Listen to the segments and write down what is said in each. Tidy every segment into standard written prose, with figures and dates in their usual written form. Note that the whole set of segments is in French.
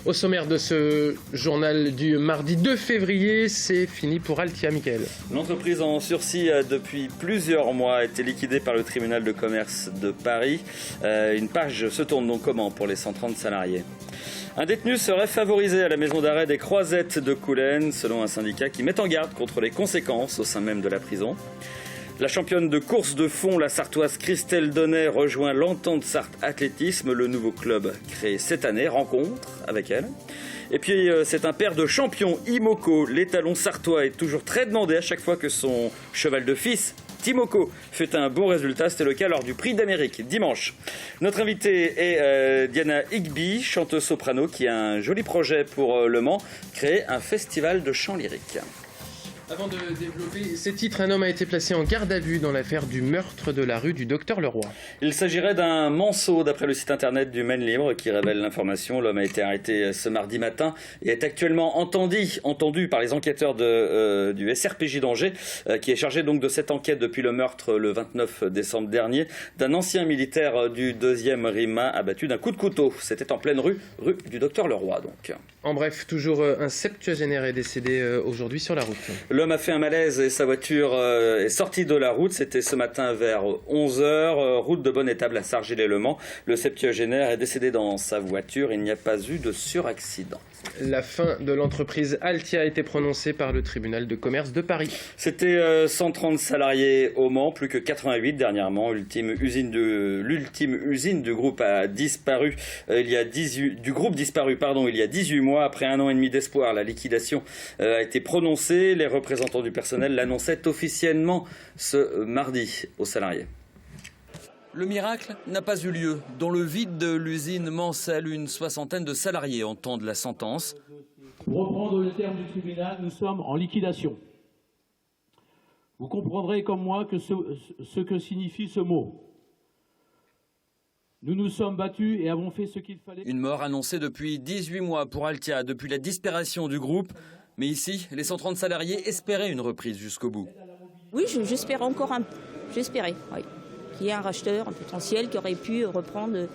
Au sommaire de ce journal du mardi 2 février, c'est fini pour Altia, Michael. L'entreprise en sursis depuis plusieurs mois a été liquidée par le tribunal de commerce de Paris. Une page se tourne donc comment pour les 130 salariés ? Un détenu serait favorisé à la maison d'arrêt des Croisettes de Coulennes, selon un syndicat qui met en garde contre les conséquences au sein même de la prison. La championne de course de fond, la Sartoise Christelle Donnet, rejoint l'Entente Sarthe Athlétisme, le nouveau club créé cette année, rencontre avec elle. Et puis c'est un père de champion, Imoko. L'étalon sartois est toujours très demandé à chaque fois que son cheval de fils, Timoko, fait un bon résultat. C'était le cas lors du Prix d'Amérique dimanche. Notre invitée est Diana Higby, chanteuse soprano, qui a un joli projet pour Le Mans, créer un festival de chant lyrique. Avant de développer ces titres, un homme a été placé en garde à vue dans l'affaire du meurtre de la rue du Docteur Leroy. Il s'agirait d'un manceau, d'après le site internet du Maine Libre, qui révèle l'information. L'homme a été arrêté ce mardi matin et est actuellement entendu par les enquêteurs du SRPJ d'Angers, qui est chargé donc de cette enquête depuis le meurtre le 29 décembre dernier d'un ancien militaire du 2e RIMA abattu d'un coup de couteau. C'était en pleine rue du Docteur Leroy donc. En bref, toujours un septuagénaire est décédé aujourd'hui sur la route. L'homme a fait un malaise et sa voiture est sortie de la route. C'était ce matin vers 11h, route de Bonne-Étable à Sargillet-le-Mans. Le septuagénaire est décédé dans sa voiture. Il n'y a pas eu de suraccident. La fin de l'entreprise Altia a été prononcée par le tribunal de commerce de Paris. C'était 130 salariés au Mans, plus que 88 dernièrement. L'ultime usine du groupe a disparu. Il y a 18 mois. Après un an et demi d'espoir, la liquidation a été prononcée. Les représentants du personnel l'annonçaient officiellement ce mardi aux salariés. Le miracle n'a pas eu lieu. Dans le vide de l'usine Mancel, une soixantaine de salariés entendent la sentence. Pour reprendre le terme du tribunal, nous sommes en liquidation. Vous comprendrez comme moi que ce que signifie ce mot. Nous nous sommes battus et avons fait ce qu'il fallait. Une mort annoncée depuis 18 mois pour Altia, depuis la disparition du groupe. Mais ici, les 130 salariés espéraient une reprise jusqu'au bout. Oui, j'espère encore un peu. J'espérais, oui. Qu'il y ait un racheteur, un potentiel, qui aurait pu reprendre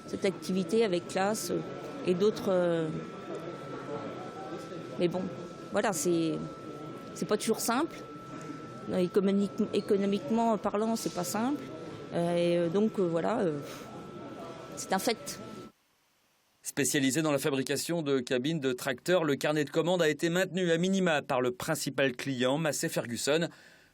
cette activité avec classe et d'autres. Mais bon, voilà, c'est pas toujours simple. Économiquement parlant, c'est pas simple. Voilà, c'est un fait. Spécialisé dans la fabrication de cabines de tracteurs, le carnet de commandes a été maintenu à minima par le principal client, Massey Ferguson.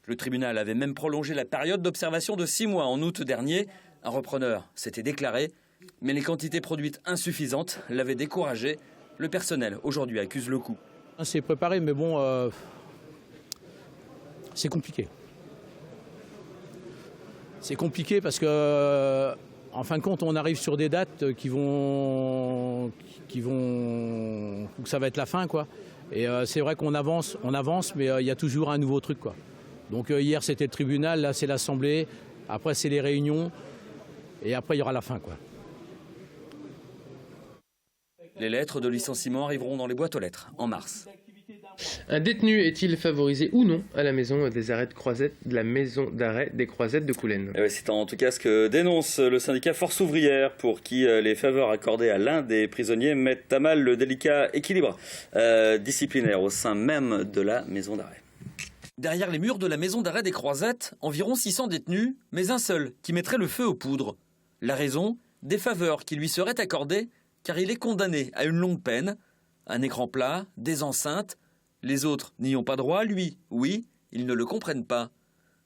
Le tribunal avait même prolongé la période d'observation de 6 mois en août dernier. Un repreneur s'était déclaré, mais les quantités produites insuffisantes l'avaient découragé. Le personnel, aujourd'hui, accuse le coup. C'est préparé, mais bon, c'est compliqué. C'est compliqué parce que, en fin de compte, on arrive sur des dates où ça va être la fin, quoi. Et c'est vrai qu'on avance, mais il y a toujours un nouveau truc, quoi. Donc hier c'était le tribunal, là c'est l'Assemblée, après c'est les réunions, et après il y aura la fin, quoi. Les lettres de licenciement arriveront dans les boîtes aux lettres en mars. Un détenu est-il favorisé ou non à la maison des arrêts de Croisettes, de la maison d'arrêt des Croisettes de Coulennes? C'est en tout cas ce que dénonce le syndicat Force ouvrière, pour qui les faveurs accordées à l'un des prisonniers mettent à mal le délicat équilibre disciplinaire au sein même de la maison d'arrêt. Derrière les murs de la maison d'arrêt des Croisettes, environ 600 détenus, mais un seul qui mettrait le feu aux poudres. La raison, des faveurs qui lui seraient accordées car il est condamné à une longue peine. Un écran plat, des enceintes. Les autres n'y ont pas droit, lui, oui, ils ne le comprennent pas.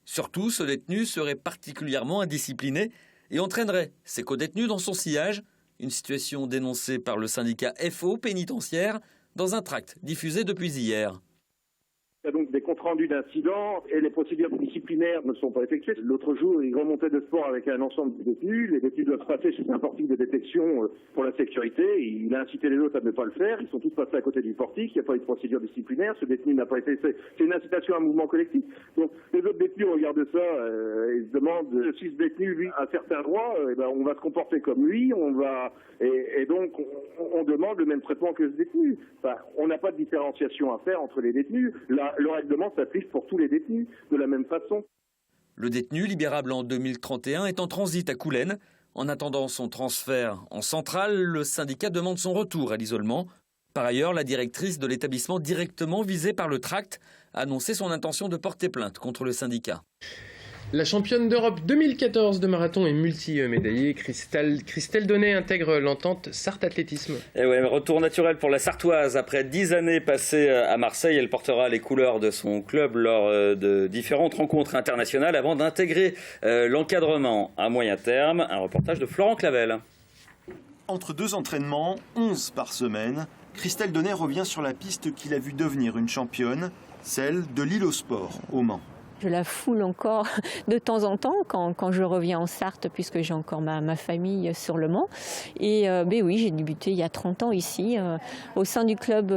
Surtout, ce détenu serait particulièrement indiscipliné et entraînerait ses codétenus dans son sillage, une situation dénoncée par le syndicat FO pénitentiaire dans un tract diffusé depuis hier. Il y a donc des comptes rendus d'incidents et les procédures disciplinaires ne sont pas effectuées. L'autre jour, il remontait de sport avec un ensemble de détenus. Les détenus doivent passer chez un portique de détection pour la sécurité. Il a incité les autres à ne pas le faire. Ils sont tous passés à côté du portique. Il n'y a pas eu de procédure disciplinaire. Ce détenu n'a pas été fait. C'est une incitation à un mouvement collectif. Donc les autres détenus regardent ça et se demandent si ce détenu, lui, a certains droits, on va se comporter comme lui. Donc on demande le même traitement que ce détenu. Enfin, on n'a pas de différenciation à faire entre les détenus. Le règlement s'applique pour tous les détenus de la même façon. Le détenu, libérable en 2031, est en transit à Coulennes. En attendant son transfert en centrale, le syndicat demande son retour à l'isolement. Par ailleurs, la directrice de l'établissement directement visée par le tract a annoncé son intention de porter plainte contre le syndicat. La championne d'Europe 2014 de marathon et multi-médaillée, Christelle Donnet intègre l'entente Sarthe Athlétisme. Et ouais, retour naturel pour la Sartoise. Après 10 années passées à Marseille, elle portera les couleurs de son club lors de différentes rencontres internationales avant d'intégrer l'encadrement à moyen terme. Un reportage de Florent Clavel. Entre 2 entraînements, 11 par semaine, Christelle Donnet revient sur la piste qu'il a vue devenir une championne, celle de l'île au sport, au Mans. Je la foule encore de temps en temps quand je reviens en Sarthe, puisque j'ai encore ma famille sur le Mans. Et oui, j'ai débuté il y a 30 ans ici, au sein du club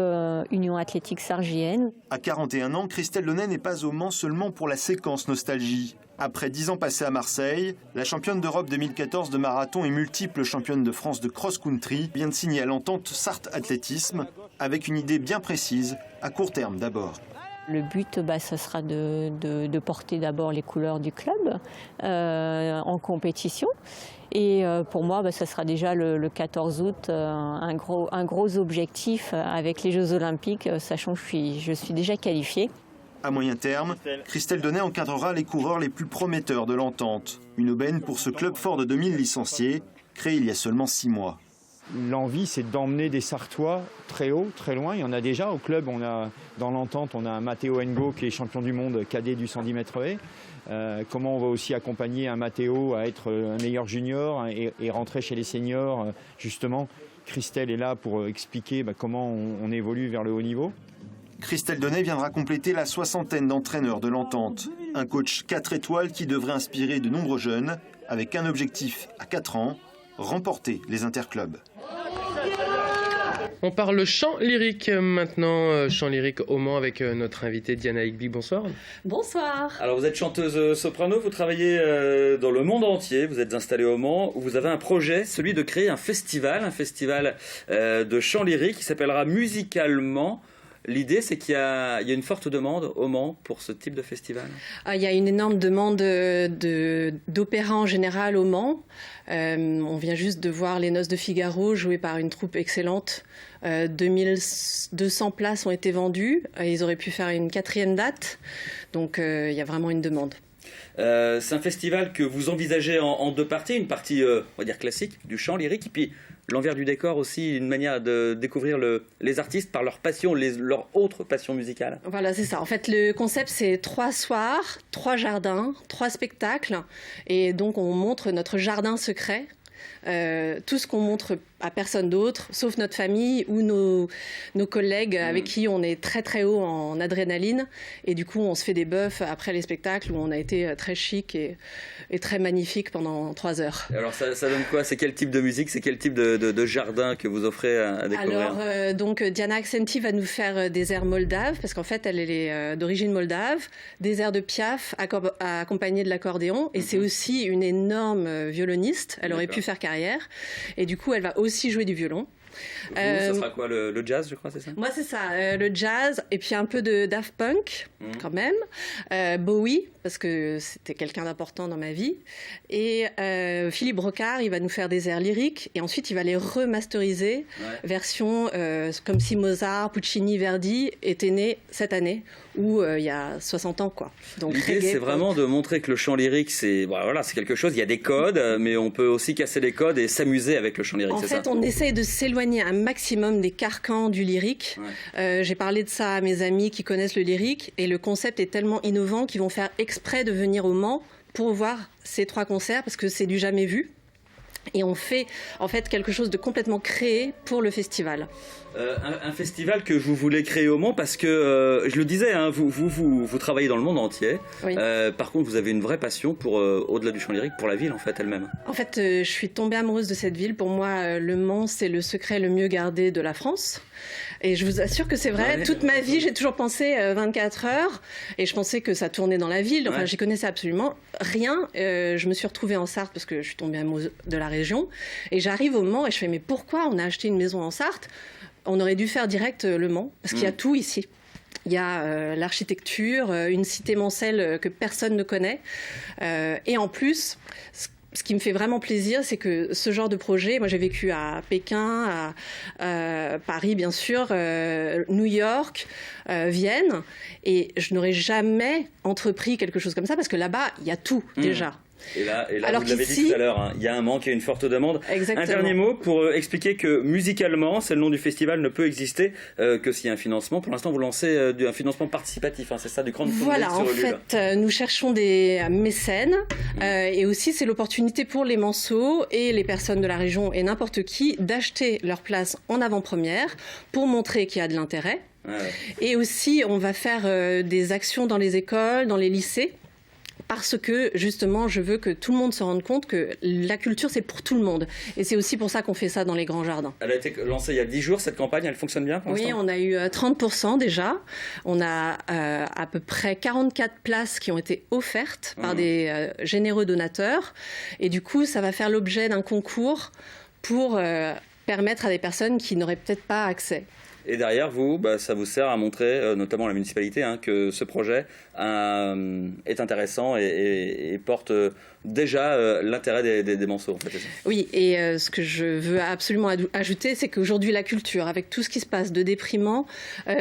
Union Athlétique Sargienne. À 41 ans, Christelle Donnet n'est pas au Mans seulement pour la séquence nostalgie. Après 10 ans passés à Marseille, la championne d'Europe 2014 de marathon et multiple championne de France de cross-country vient de signer à l'entente Sarthe Athlétisme avec une idée bien précise, à court terme d'abord. Le but, ça sera de porter d'abord les couleurs du club en compétition. Et pour moi, ça sera déjà le 14 août un gros objectif avec les Jeux Olympiques, sachant que je suis déjà qualifiée. À moyen terme, Christelle Donnet encadrera les coureurs les plus prometteurs de l'entente. Une aubaine pour ce club fort de 2000 licenciés, créé il y a seulement 6 mois. L'envie, c'est d'emmener des Sartois très haut, très loin. Il y en a déjà au club. Dans l'entente, on a un Matteo Ngo qui est champion du monde cadet du 110 mètres haies. Comment on va aussi accompagner un Matteo à être un meilleur junior et rentrer chez les seniors. Justement, Christelle est là pour expliquer comment on évolue vers le haut niveau. Christelle Donnet viendra compléter la 60aine d'entraîneurs de l'entente. Un coach 4 étoiles qui devrait inspirer de nombreux jeunes avec un objectif à 4 ans, remporter les interclubs. On parle chant lyrique maintenant, chant lyrique au Mans avec notre invitée Diana Higby. Bonsoir. Bonsoir. Alors vous êtes chanteuse soprano, vous travaillez dans le monde entier, vous êtes installée au Mans, où vous avez un projet, celui de créer un festival de chant lyrique qui s'appellera Musicalement. L'idée, c'est qu'il y a une forte demande au Mans pour ce type de festival. Il y a une énorme demande d'opéra en général au Mans. On vient juste de voir Les Noces de Figaro jouées par une troupe excellente. 2200 places ont été vendues. Ils auraient pu faire une 4e date. Donc il y a vraiment une demande. C'est un festival que vous envisagez en 2 parties. Une partie, on va dire, classique, du chant lyrique, et puis l'envers du décor aussi, une manière de découvrir les artistes par leur passion, leur autre passion musicale. Voilà, c'est ça. En fait, le concept, c'est 3 soirs, 3 jardins, 3 spectacles. Et donc, on montre notre jardin secret. Tout ce qu'on montre à personne d'autre, sauf notre famille ou nos collègues avec qui on est très très haut en adrénaline. Et du coup, on se fait des bœufs après les spectacles où on a été très chic et très magnifique pendant 3 heures. Et alors, ça donne quoi? C'est quel type de musique? C'est quel type de jardin que vous offrez à découvrir? Alors, donc, Diana Accenti va nous faire des airs moldaves, parce qu'en fait, elle est d'origine moldave, des airs de Piaf accompagnés de l'accordéon. Et c'est aussi une énorme violoniste. Elle aurait pu faire carrière. Et du coup, elle va aussi jouer du violon. Ça sera quoi, le jazz, je crois, c'est ça? Moi, c'est ça, le jazz, et puis un peu de Daft Punk, quand même. Bowie, parce que c'était quelqu'un d'important dans ma vie. Et Philippe Brocard, il va nous faire des airs lyriques, et ensuite, il va les remasteriser, version comme si Mozart, Puccini, Verdi étaient nés cette année, ou il y a 60 ans, quoi. Donc, l'idée, c'est vraiment de montrer que le chant lyrique, c'est quelque chose, il y a des codes, mais on peut aussi casser les codes et s'amuser avec le chant lyrique, c'est ça? En fait, on essaye de s'éloigner un maximum des carcans du lyrique. J'ai parlé de ça à mes amis qui connaissent le lyrique, et le concept est tellement innovant qu'ils vont faire exprès de venir au Mans pour voir ces 3 concerts, parce que c'est du jamais vu. Et on fait en fait quelque chose de complètement créé pour le festival. Un festival que vous voulez créer au Mans parce que, je le disais, hein, vous travaillez dans le monde entier. Oui. Par contre, vous avez une vraie passion pour, au-delà du chant lyrique, pour la ville en fait elle-même. En fait, je suis tombée amoureuse de cette ville. Pour moi, le Mans, c'est le secret le mieux gardé de la France. Et je vous assure que c'est vrai. Ouais. Toute ma vie, j'ai toujours pensé 24 heures. Et je pensais que ça tournait dans la ville. Enfin, j'y connaissais absolument rien. Je me suis retrouvée en Sarthe parce que je suis tombée amoureuse de la région. Et j'arrive au Mans et je fais, mais pourquoi on a acheté une maison en Sarthe? On aurait dû faire direct le Mans, parce qu'il y a tout ici. Il y a l'architecture, une cité mancelle que personne ne connaît. Et en plus, ce qui me fait vraiment plaisir, c'est que ce genre de projet, moi j'ai vécu à Pékin, à Paris bien sûr, New York, Vienne, et je n'aurais jamais entrepris quelque chose comme ça parce que là-bas, il y a tout déjà. Et là Alors vous l'avez dit tout à l'heure, hein, il y a un manque et une forte demande. Exactement. Un dernier mot pour expliquer que musicalement, c'est le nom du festival, ne peut exister que s'il y a un financement. Pour l'instant, vous lancez un financement participatif, hein, c'est ça, du crowdfunding Voilà, sur en Ulule. fait, nous cherchons des mécènes et aussi c'est l'opportunité pour les manceaux et les personnes de la région et n'importe qui d'acheter leur place en avant-première pour montrer qu'il y a de l'intérêt. Ouais. Et aussi, on va faire des actions dans les écoles, dans les lycées. Parce que justement, je veux que tout le monde se rende compte que la culture, c'est pour tout le monde. Et c'est aussi pour ça qu'on fait ça dans les grands jardins. Elle a été lancée il y a 10 jours, cette campagne, elle fonctionne bien pour Oui, l'instant ? on a eu 30% déjà. On a à peu près 44 places qui ont été offertes par des généreux donateurs. Et du coup, ça va faire l'objet d'un concours pour permettre à des personnes qui n'auraient peut-être pas accès. Et derrière, vous, ça vous sert à montrer, notamment la municipalité, hein, que ce projet est intéressant et porte déjà l'intérêt des manceaux. En fait, c'est ça. Oui, et ce que je veux absolument ajouter, c'est qu'aujourd'hui, la culture, avec tout ce qui se passe de déprimant,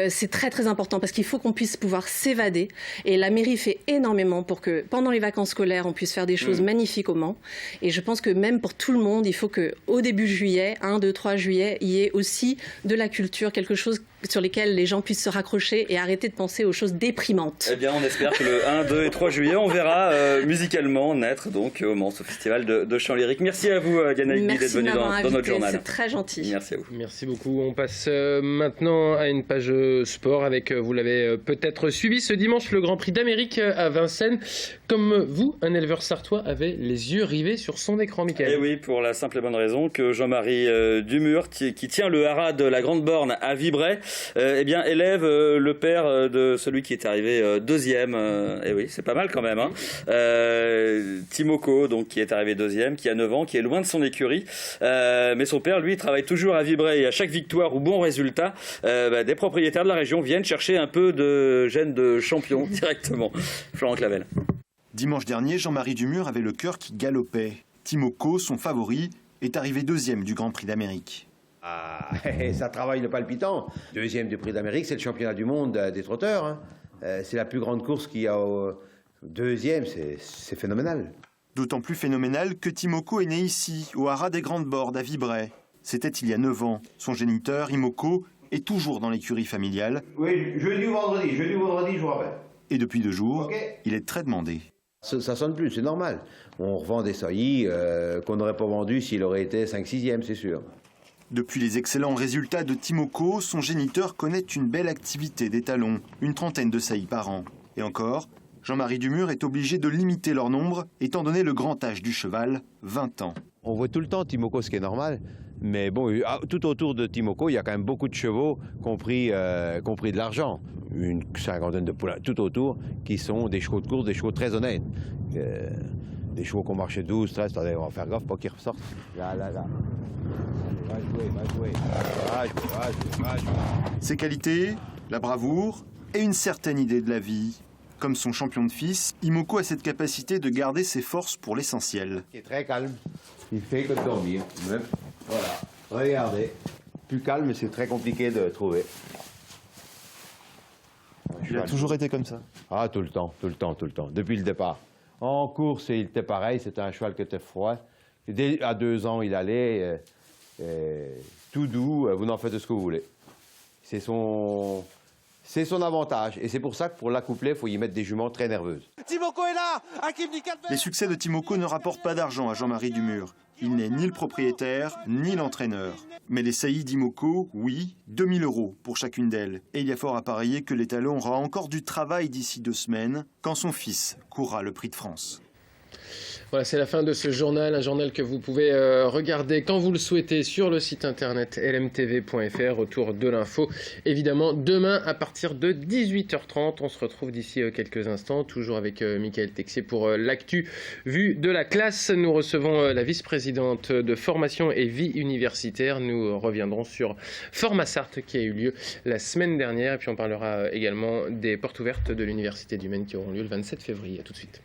c'est très très important parce qu'il faut qu'on puisse pouvoir s'évader. Et la mairie fait énormément pour que, pendant les vacances scolaires, on puisse faire des choses magnifiques au Mans. Et je pense que même pour tout le monde, il faut qu'au début juillet, 1, 2, 3 juillet, il y ait aussi de la culture, quelque chose sur lesquels les gens puissent se raccrocher et arrêter de penser aux choses déprimantes. Eh bien, on espère que le 1, 2 et 3 juillet, on verra musicalement naître donc au Mans, au festival de chant lyrique. Merci à vous, Diana Higby, d'être venue dans notre journal. C'est très gentil. Merci à vous. Merci beaucoup. On passe maintenant à une page sport avec, vous l'avez peut-être suivi, ce dimanche, le Grand Prix d'Amérique à Vincennes. Comme vous, un éleveur sartois avait les yeux rivés sur son écran, Michael. Et oui, pour la simple et bonne raison que Jean-Marie Dumur, qui tient le haras de la Grande Borne à Vibray, eh bien, élève le père de celui qui est arrivé deuxième. Et oui, c'est pas mal quand même. Hein. Timoko, donc, qui est arrivé deuxième, qui a 9 ans, qui est loin de son écurie. Mais son père, lui, travaille toujours à Vibray. Et à chaque victoire ou bon résultat, des propriétaires de la région viennent chercher un peu de gène de champion directement. Florent Clavel. Dimanche dernier, Jean-Marie Dumur avait le cœur qui galopait. Timoko, son favori, est arrivé deuxième du Grand Prix d'Amérique. Ah, ça travaille le palpitant. Deuxième du Prix d'Amérique, c'est le championnat du monde des trotteurs. Hein. C'est la plus grande course qu'il y a au deuxième, c'est phénoménal. D'autant plus phénoménal que Timoko est né ici, au haras des Grandes Bordes à Vibray. C'était il y a 9 ans. Son géniteur, Imoko, est toujours dans l'écurie familiale. Oui, jeudi ou vendredi, je vous rappelle. Et depuis 2 jours, Okay. il est très demandé. Ça sonne plus, c'est normal. On revend des saillies qu'on n'aurait pas vendues s'il aurait été 5-6e, c'est sûr. Depuis les excellents résultats de Timoko, son géniteur connaît une belle activité d'étalons, une trentaine de saillies par an. Et encore, Jean-Marie Dumur est obligé de limiter leur nombre, étant donné le grand âge du cheval, 20 ans. On voit tout le temps Timoko, ce qui est normal. Mais bon, tout autour de Timoko, il y a quand même beaucoup de chevaux compris de l'argent. Une cinquantaine de poulains tout autour qui sont des chevaux de course, des chevaux très honnêtes. Des chevaux qui ont marché 12, 13, attendez, on va faire gaffe, pas qu'ils ressortent. Là. Va jouer. Ses qualités, la bravoure et une certaine idée de la vie. Comme son champion de fils, Imoko a cette capacité de garder ses forces pour l'essentiel. Il est très calme, il fait que de dormir. Voilà, regardez. Plus calme, c'est très compliqué de trouver. Il a toujours été comme ça? Ah, tout le temps, depuis le départ. En course, il était pareil, c'était un cheval qui était froid. Et à 2 ans, il allait tout doux, vous n'en faites ce que vous voulez. C'est son avantage. Et c'est pour ça que pour l'accoupler, il faut y mettre des juments très nerveuses. Timoko est là. Les succès de Timoko ne rapportent pas d'argent à Jean-Marie Dumur. Il n'est ni le propriétaire, ni l'entraîneur. Mais les saillies d'Imoko, oui, 2 000 € pour chacune d'elles. Et il y a fort à parier que l'étalon aura encore du travail d'ici 2 semaines, quand son fils courra le Prix de France. Voilà, c'est la fin de ce journal, un journal que vous pouvez regarder quand vous le souhaitez sur le site internet lmtv.fr, autour de l'info. Évidemment, demain à partir de 18h30, on se retrouve d'ici quelques instants, toujours avec Michael Texier pour l'actu vue de la classe. Nous recevons la vice-présidente de formation et vie universitaire. Nous reviendrons sur Format Sarthe qui a eu lieu la semaine dernière. Et puis on parlera également des portes ouvertes de l'Université du Maine qui auront lieu le 27 février. A tout de suite.